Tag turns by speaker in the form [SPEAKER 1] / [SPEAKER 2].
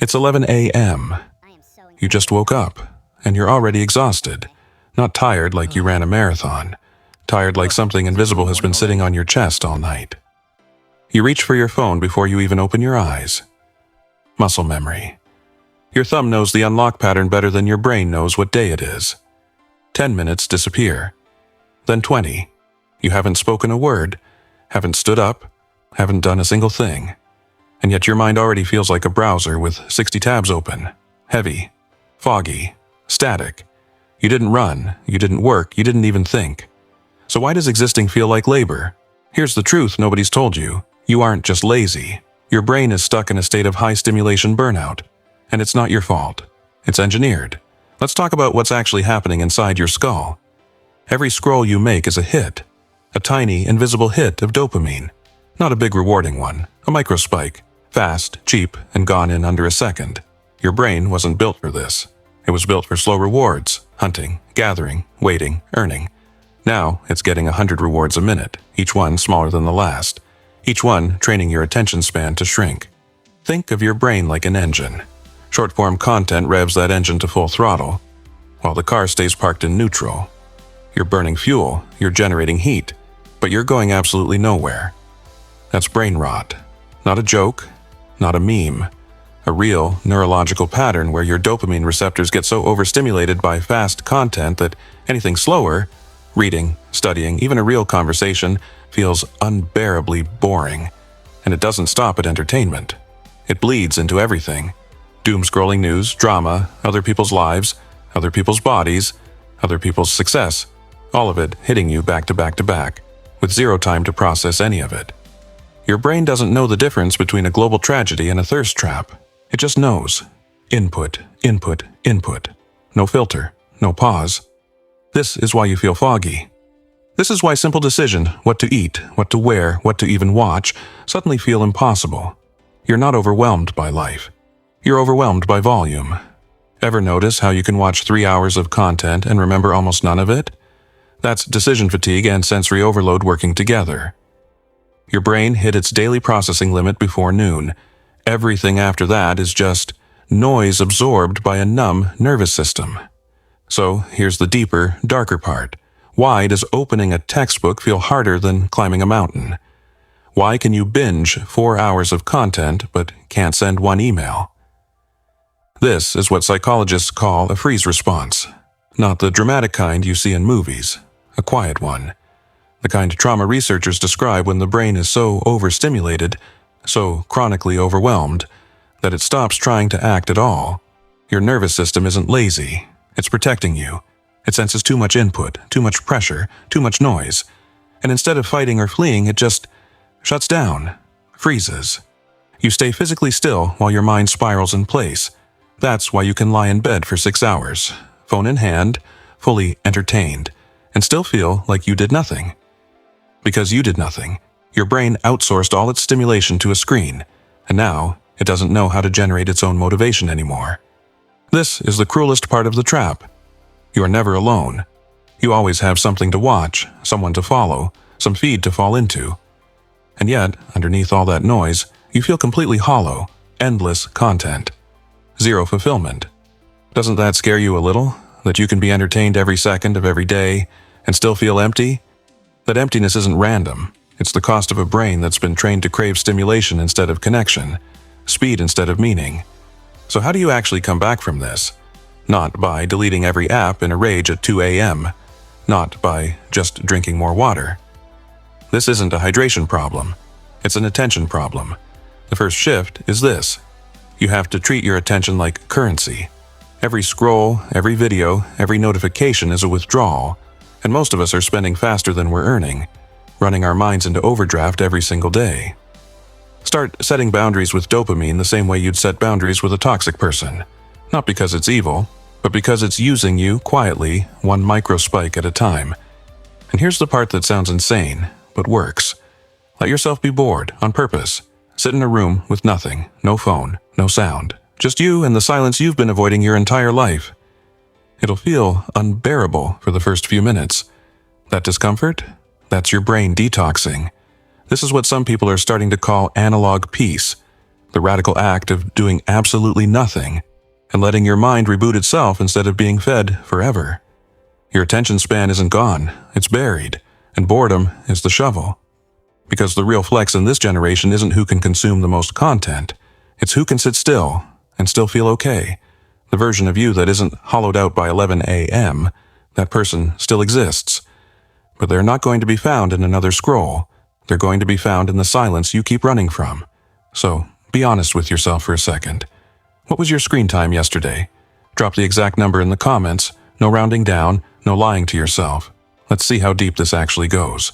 [SPEAKER 1] It's 11 a.m. You just woke up, and you're already exhausted. Not tired like you ran a marathon. Tired like something invisible has been sitting on your chest all night. You reach for your phone before you even open your eyes. Muscle memory. Your thumb knows the unlock pattern better than your brain knows what day it is. 10 minutes disappear. Then 20. You haven't spoken a word, haven't stood up, haven't done a single thing. And yet your mind already feels like a browser with 60 tabs open. Heavy, foggy, static. You didn't run, you didn't work, you didn't even think. So why does existing feel like labor? Here's the truth nobody's told you. You aren't just lazy. Your brain is stuck in a state of high-stimulation burnout. And it's not your fault. It's engineered. Let's talk about what's actually happening inside your skull. Every scroll you make is a hit. A tiny, invisible hit of dopamine. Not a big rewarding one. A microspike. Fast, cheap, and gone in under a second. Your brain wasn't built for this. It was built for slow rewards. Hunting, gathering, waiting, earning. Now, it's getting 100 rewards a minute, each one smaller than the last. Each one training your attention span to shrink. Think of your brain like an engine. Short-form content revs that engine to full throttle, while the car stays parked in neutral. You're burning fuel, you're generating heat, but you're going absolutely nowhere. That's brain rot. Not a joke, not a meme. A real neurological pattern where your dopamine receptors get so overstimulated by fast content that anything slower, reading, studying, even a real conversation, feels unbearably boring. And it doesn't stop at entertainment. It bleeds into everything. Doomscrolling news, drama, other people's lives, other people's bodies, other people's success. All of it hitting you back to back to back, with zero time to process any of it. Your brain doesn't know the difference between a global tragedy and a thirst trap. It just knows. Input, input, input. No filter, no pause. This is why you feel foggy. This is why simple decision, what to eat, what to wear, what to even watch, suddenly feel impossible. You're not overwhelmed by life. You're overwhelmed by volume. Ever notice how you can watch 3 hours of content and remember almost none of it? That's decision fatigue and sensory overload working together. Your brain hit its daily processing limit before noon. Everything after that is just noise absorbed by a numb nervous system. So here's the deeper, darker part. Why does opening a textbook feel harder than climbing a mountain? Why can you binge 4 hours of content but can't send one email? This is what psychologists call a freeze response. Not the dramatic kind you see in movies, a quiet one. The kind trauma researchers describe when the brain is so overstimulated, so chronically overwhelmed, that it stops trying to act at all. Your nervous system isn't lazy. It's protecting you. It senses too much input, too much pressure, too much noise. And instead of fighting or fleeing, it just shuts down, freezes. You stay physically still while your mind spirals in place. That's why you can lie in bed for 6 hours, phone in hand, fully entertained, and still feel like you did nothing. Because you did nothing, your brain outsourced all its stimulation to a screen, and now it doesn't know how to generate its own motivation anymore. This is the cruelest part of the trap. You are never alone. You always have something to watch, someone to follow, some feed to fall into. And yet, underneath all that noise, you feel completely hollow, endless content. Zero fulfillment. Doesn't that scare you a little? That you can be entertained every second of every day and still feel empty? That emptiness isn't random. It's the cost of a brain that's been trained to crave stimulation instead of connection, speed instead of meaning. So how do you actually come back from this? Not by deleting every app in a rage at 2 a.m. Not by just drinking more water. This isn't a hydration problem. It's an attention problem. The first shift is this. You have to treat your attention like currency. Every scroll, every video, every notification is a withdrawal, and most of us are spending faster than we're earning, running our minds into overdraft every single day. Start setting boundaries with dopamine the same way you'd set boundaries with a toxic person. Not because it's evil, but because it's using you quietly, one microspike at a time. And here's the part that sounds insane, but works. Let yourself be bored, on purpose. Sit in a room with nothing, no phone, no sound. Just you and the silence you've been avoiding your entire life. It'll feel unbearable for the first few minutes. That discomfort? That's your brain detoxing. This is what some people are starting to call analog peace. The radical act of doing absolutely nothing and letting your mind reboot itself instead of being fed forever. Your attention span isn't gone, it's buried, and boredom is the shovel. Because the real flex in this generation isn't who can consume the most content, it's who can sit still and still feel okay. The version of you that isn't hollowed out by 11 a.m., that person still exists. But they're not going to be found in another scroll. They're going to be found in the silence you keep running from. So, be honest with yourself for a second. What was your screen time yesterday? Drop the exact number in the comments. No rounding down, no lying to yourself. Let's see how deep this actually goes.